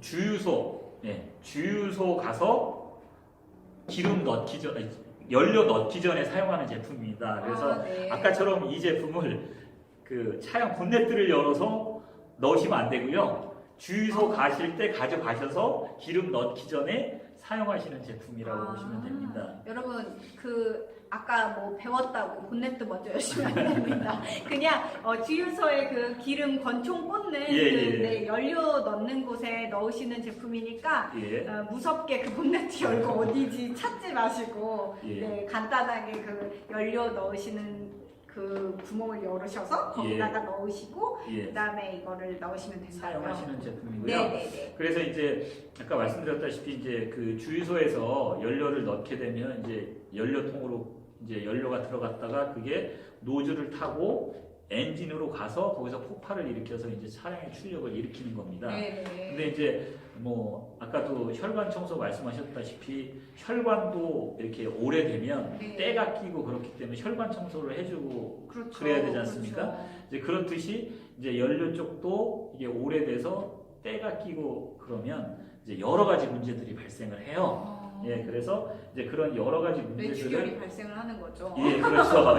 주유소, 주유소 가서 기름 넣기 전, 연료 넣기 전에 사용하는 제품입니다. 그래서 네. 아까처럼 이 제품을 그 차량 본네트를 열어서 넣으시면 안 되고요. 주유소 가실 때 가져가셔서 기름 넣기 전에 사용하시는 제품이라고 보시면 됩니다. 여러분 아까 뭐 배웠다고 본네트 먼저 열심히 안 됩니다. 그냥 주유소에 그 기름 권총 꽂는 네, 연료 넣는 곳에 넣으시는 제품이니까 무섭게 그 본네트 열고 어디지 찾지 마시고 네, 간단하게 그 연료 넣으시는 그 구멍을 열으셔서 거기다가 넣으시고 그다음에 이거를 넣으시면 된다고요. 사용하시는 제품이고요. 네네네. 그래서 이제 아까 말씀드렸다시피 이제 그 주유소에서 연료를 넣게 되면 이제 연료통으로 이제 연료가 들어갔다가 그게 노즐을 타고 엔진으로 가서 거기서 폭발을 일으켜서 이제 차량의 출력을 일으키는 겁니다. 근데 이제 뭐 아까도 혈관 청소 말씀하셨다시피 혈관도 이렇게 오래되면 때가 끼고 그렇기 때문에 혈관 청소를 해주고 그래야 되지 않습니까? 이제 그렇듯이 이제 연료 쪽도 이게 오래돼서 때가 끼고 그러면 이제 여러 가지 문제들이 발생을 해요. 그래서 이제 그런 여러 가지 문제들을 뇌출혈이 발생을 하는 거죠. 그렇죠.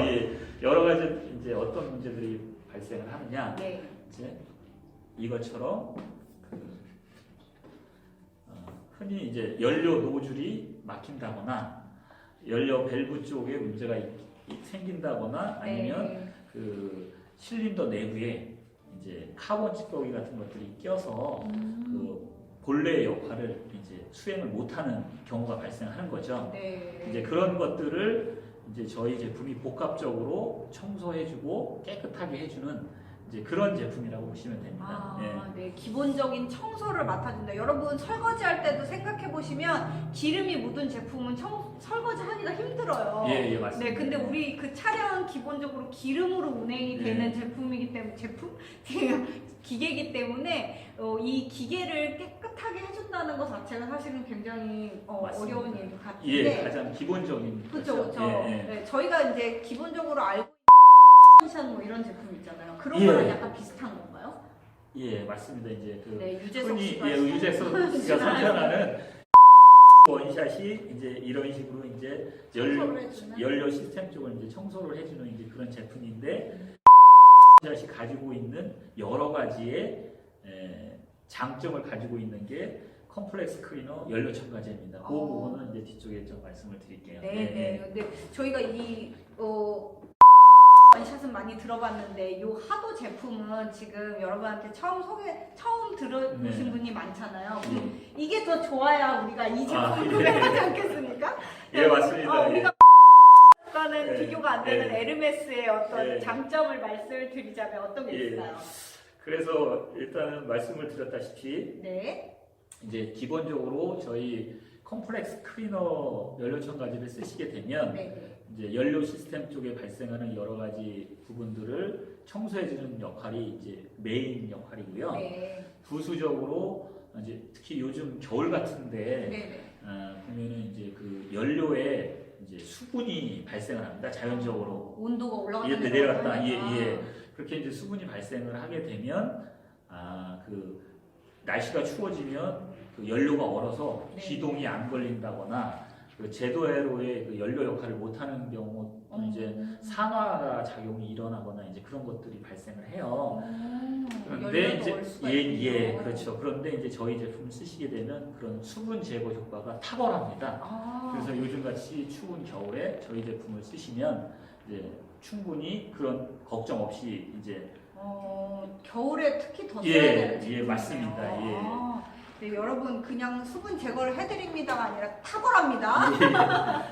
여러 가지 이제 어떤 문제들이 발생을 하느냐. 이제 이것처럼 흔히 이제 연료 노즐이 막힌다거나 연료 밸브 쪽에 문제가 생긴다거나 아니면 그 실린더 내부에 이제 카본 찌꺼기 같은 것들이 껴서 그 본래의 역할을 이제 수행을 못하는 경우가 발생하는 거죠. 이제 그런 것들을 이제 저희 제품이 복합적으로 청소해주고 깨끗하게 해주는 이제 그런 제품이라고 보시면 됩니다. 네, 기본적인 청소를 맡아준다. 여러분 설거지할 때도 생각해 보시면 기름이 묻은 제품은 설거지하기가 힘들어요. 맞습니다. 네, 근데 우리 그 차량은 기본적으로 기름으로 운행이 되는 제품이기 때문에 기계이기 때문에 이 기계를 깨끗하게 해준다는 것 자체가 사실은 굉장히 어려운 일 같은데 가장 기본적인 그렇죠. 네, 저희가 이제 기본적으로 알고 있는 뭐 이런 제품 있잖아요. 그런 거랑 약간 비슷한 건가요? 맞습니다. 이제 그 유재석 흔히 유재석 씨가 선전하는 원샷이 이제 이런 식으로 이제 연료 시스템 쪽을 이제 청소를 해주는 이제 그런 제품인데 원샷이 가지고 있는 여러 가지의 장점을 가지고 있는 게 컴플렉스 클리너 연료 첨가제입니다. 그 부분은 이제 뒤쪽에 좀 말씀을 드릴게요. 근데 저희가 이 원샷은 많이 들어봤는데 이 하도 제품은 지금 여러분한테 처음 들어보신 분이 많잖아요. 이게 더 좋아야 우리가 이 제품을 구매하지 않겠습니까? 맞습니다. 우리가 과는 비교가 안 되는 에르메스의 어떤 장점을 말씀을 드리자면 어떤 게 있을까요? 그래서 일단은 말씀을 드렸다시피 이제 기본적으로 저희 컴플렉스 클리너 연료 첨가제를 쓰시게 되면 이제 연료 시스템 쪽에 발생하는 여러 가지 부분들을 청소해주는 역할이 이제 메인 역할이고요. 부수적으로 이제 특히 요즘 겨울 같은데 보면은 이제 그 연료에 이제 수분이 발생을 합니다. 자연적으로 온도가 올라가는 내려갔다. 그렇게 이제 수분이 발생을 하게 되면 그 날씨가 추워지면 그 연료가 얼어서 기동이 안 걸린다거나 그 제도회로의 그 연료 역할을 못하는 경우 이제 산화가 작용이 일어나거나 이제 그런 것들이 발생을 해요. 그런데 이제 그렇죠. 그런데 이제 저희 제품 쓰시게 되면 그런 수분 제거 효과가 탁월합니다. 그래서 요즘같이 추운 겨울에 저희 제품을 쓰시면 이제 충분히 그런 걱정 없이 이제 겨울에 특히 더 써야 되는 제품이에요. 맞습니다. 네, 여러분 그냥 수분 제거를 해드립니다가 아니라 탁월합니다.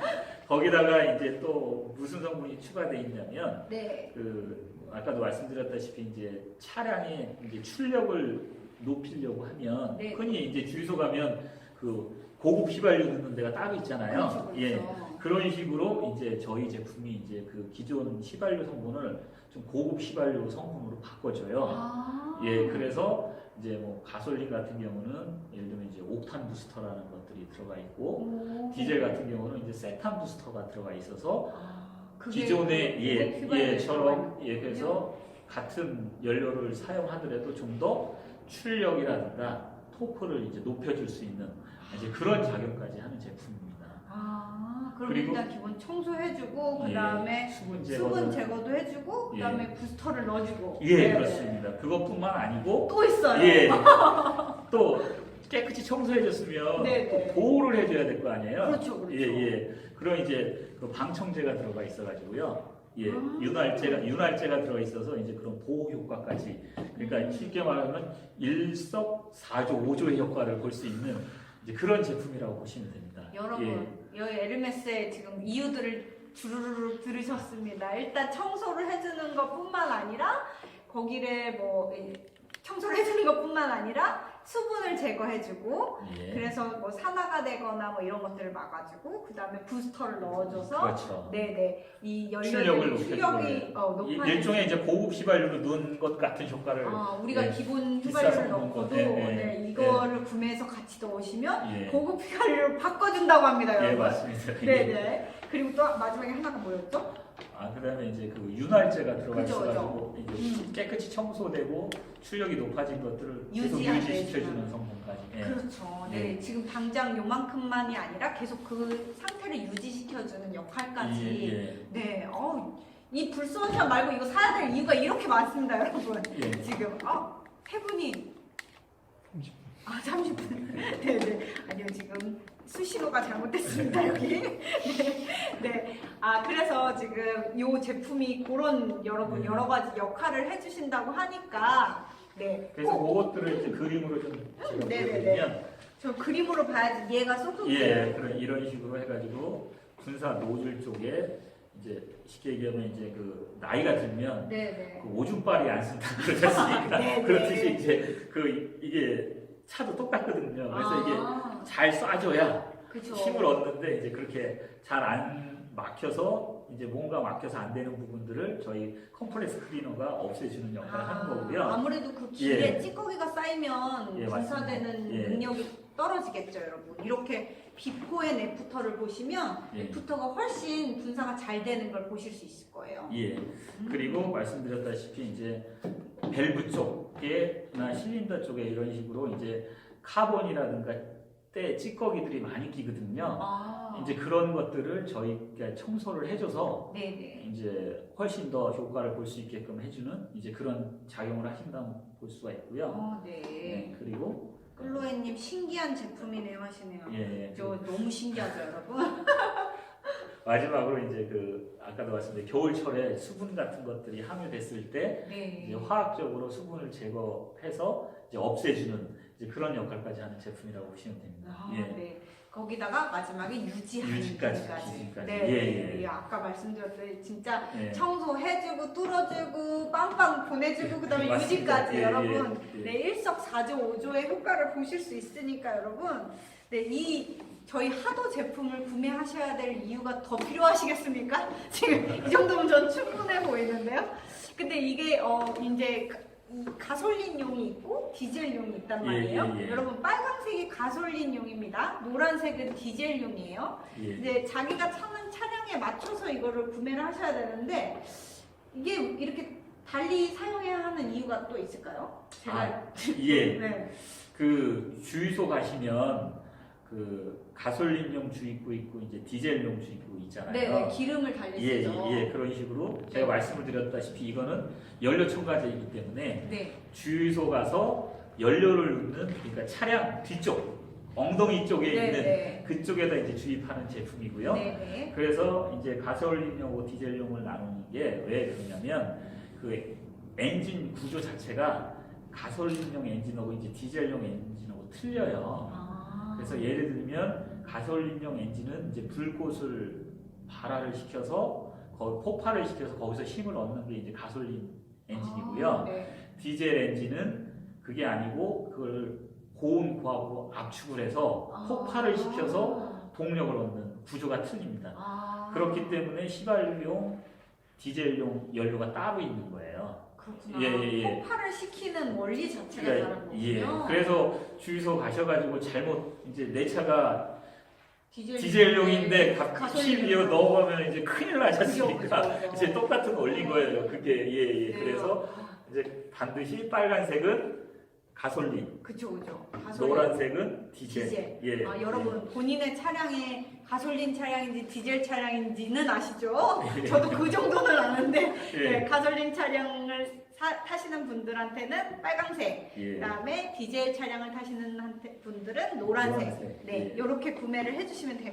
거기다가 이제 또 무슨 성분이 추가되어 있냐면 그 아까도 말씀드렸다시피 이제 차량의 이제 출력을 높이려고 하면 흔히 이제 주유소 가면 그 고급 휘발유 넣는 데가 따로 있잖아요. 그렇죠. 그런 식으로 이제 저희 제품이 이제 그 기존 휘발유 성분을 좀 고급 휘발유 성분으로 바꿔줘요. 그래서 이제 뭐 가솔린 같은 경우는 예를 들면 이제 옥탄 부스터라는 것들이 들어가 있고 디젤 같은 경우는 이제 세탄 부스터가 들어가 있어서 기존의 처럼 그래서 같은 연료를 사용하더라도 좀 더 출력이라든가 토크를 이제 높여줄 수 있는 이제 그런 작용까지 하는 제품입니다. 그럼 그리고- 일단 기본 청소해주고 그 예, 다음에 수분 수분 제거도 해주고 그 예. 다음에 부스터를 넣어주고. 예, 네. 그렇습니다. 그것뿐만 아니고 또 있어요. 예, 또 깨끗이 청소해줬으면 네, 또 네. 보호를 해줘야 될 거 아니에요? 그렇죠, 그렇죠. 예, 예. 그럼 이제 그 방청제가 들어가 있어가지고요. 예, 아. 윤활제가 들어가 있어서 이제 그런 보호 효과까지. 그러니까 쉽게 말하면 일석사조 오조의 효과를 볼 수 있는 이제 그런 제품이라고 보시면 됩니다. 여러분, 여기 에르메스의 지금 이유들을 주르르 들으셨습니다. 일단 청소를 해주는 것뿐만 아니라 거기를 뭐 청소를 해주는 것뿐만 아니라 수분을 제거해주고 예. 그래서 뭐 산화가 되거나 뭐 이런 것들을 막아주고 그 다음에 부스터를 넣어줘서 그렇죠. 네네 이 출력을 연료의 출력이 높아지는 일종의 이제 고급 휘발유로 넣은 것 같은 효과를 우리가 예. 기본 비싸서 휘발유를 먹는 넣고도 거. 예, 네, 이거를 구매해서 같이 넣으시면 예. 고급 휘발유로 바꿔준다고 합니다, 예, 여러분. 맞습니다. 네네. 그리고 또 마지막에 하나가 뭐였죠? 그다음에 이제 그 윤활제가 들어가 그죠, 있어가지고 이제 깨끗이 청소되고 출력이 높아진 것들을 계속 유지하게 유지시켜주는 해주는. 성분까지. 예. 그렇죠. 네, 예. 지금 당장 요만큼만이 아니라 계속 그 상태를 유지시켜주는 역할까지. 예, 네, 이 불소원샷 말고 이거 사야 될 이유가 이렇게 많습니다, 여러분. 예. 지금 해분이 30분. 네네. 아니요, 지금 수신호가 잘못됐습니다, 여기. 네. 그래서 지금 이 제품이 그런 여러분 네. 여러 가지 역할을 해주신다고 하니까 네. 그래서 그것들을 이제 그림으로 좀 제가 네네네. 보여드리면 저 그림으로 봐야지 이해가 쏙쏙 돼요. 예, 이런 식으로 해가지고 군사 노즐 쪽에 이제 쉽게 얘기하면 이제 그 나이가 들면 네네. 그 오줌빨이 안 쓴다 그러지 않습니까? 네, 그렇듯이 네. 이제 이게 차도 똑같거든요. 그래서 이게 아, 잘 쏴줘야 그쵸. 힘을 얻는데 이제 그렇게 잘 안 막혀서 이제 뭔가 막혀서 안 되는 부분들을 저희 컴플렉스 클리너가 없애주는 역할을 하는 거고요. 아무래도 그 길에 예. 찌꺼기가 쌓이면 예, 분사되는 맞습니다. 예. 능력이 떨어지겠죠, 여러분. 이렇게 비포앤 애프터를 보시면 예. 애프터가 훨씬 분사가 잘 되는 걸 보실 수 있을 거예요. 예. 그리고 말씀드렸다시피 이제 밸브 쪽에나 실린더 쪽에 이런 식으로 이제 카본이라든가 때 찌꺼기들이 많이 끼거든요. 이제 그런 것들을 저희가 청소를 해줘서 네네. 이제 훨씬 더 효과를 볼 수 있게끔 해주는 이제 그런 작용을 하신다고 볼 수가 있고요. 네. 네, 그리고 클로에님 신기한 제품이네요 하시네요. 예, 저 너무 신기하죠, 여러분. 마지막으로 이제 아까도 말씀드린 겨울철에 수분 같은 것들이 함유됐을 때 네. 이제 화학적으로 수분을 제거해서 이제 없애주는 이제 그런 역할까지 하는 제품이라고 보시면 됩니다. 예. 네. 거기다가 마지막에 유지하는 유지까지, 것까지. 유지까지. 네. 예, 예. 아까 말씀드렸듯이 진짜 예. 청소해주고 뚫어주고 빵빵 보내주고 그다음에 맞습니다. 유지까지 예, 여러분 예, 예. 네 일석사조 오조의 효과를 보실 수 있으니까 여러분 이 저희 하도 제품을 구매하셔야 될 이유가 더 필요하시겠습니까? 지금 이 정도면 전 충분해 보이는데요. 근데 이게 이제 이 가솔린용이 있고 디젤용이 있단 말이에요. 예, 예. 여러분 빨간색이 가솔린용입니다. 노란색은 디젤용이에요. 예. 이제 자기가 타는 차량에 맞춰서 이거를 구매를 하셔야 되는데 이게 이렇게 달리 사용해야 하는 이유가 또 있을까요? 예. 네. 그 주유소 가시면 가솔린용 주입구 있고 이제 디젤용 주입구 있잖아요. 네, 기름을 달리 예, 쓰죠. 그런 식으로 네. 제가 말씀을 드렸다시피 이거는 연료 첨가제이기 때문에 네. 주유소 가서 연료를 넣는 그러니까 차량 뒤쪽 엉덩이 쪽에 네, 있는 네. 그쪽에다 이제 주입하는 제품이고요. 네, 네. 그래서 이제 가솔린용하고 디젤용을 나누는 게 왜 그러냐면 그 엔진 구조 자체가 가솔린용 엔진하고 이제 디젤용 엔진하고 틀려요. 그래서 예를 들면 가솔린용 엔진은 이제 불꽃을 발화를 시켜서 폭발을 시켜서 거기서 힘을 얻는 게 이제 가솔린 엔진이고요. 네. 디젤 엔진은 그게 아니고 그걸 고온 고압으로 압축을 해서 폭발을 시켜서 동력을 얻는 구조가 틀립니다. 그렇기 때문에 휘발유용, 디젤용 연료가 따로 있는 거예요. 그렇구나. 예. 폭발을 시키는 원리 자체가 그러니까, 다른 거군요. 예. 그래서 주유소 가셔가지고 잘못 이제 내 차가 디젤 디젤용인데 가솔린용. 12호 넣어보면 이제 큰일 나지 않습니까? 그죠, 그죠. 이제 똑같은 원리인 거예요. 그게 예. 네. 그래서 이제 반드시 빨간색은 가솔린, 그쵸. 가솔린. 노란색은 디젤. 디젤. 예. 여러분 본인의 차량에 가솔린 차량인지 디젤 차량인지는 아시죠? 저도 그 정도는 아는데 예. 네, 가솔린 차량을 타시는 분들한테는 빨강색, 예. 그다음에 디젤 차량을 타시는 분들은 노란색. 노란색. 네, 예. 이렇게 구매를 해주시면 됩니다.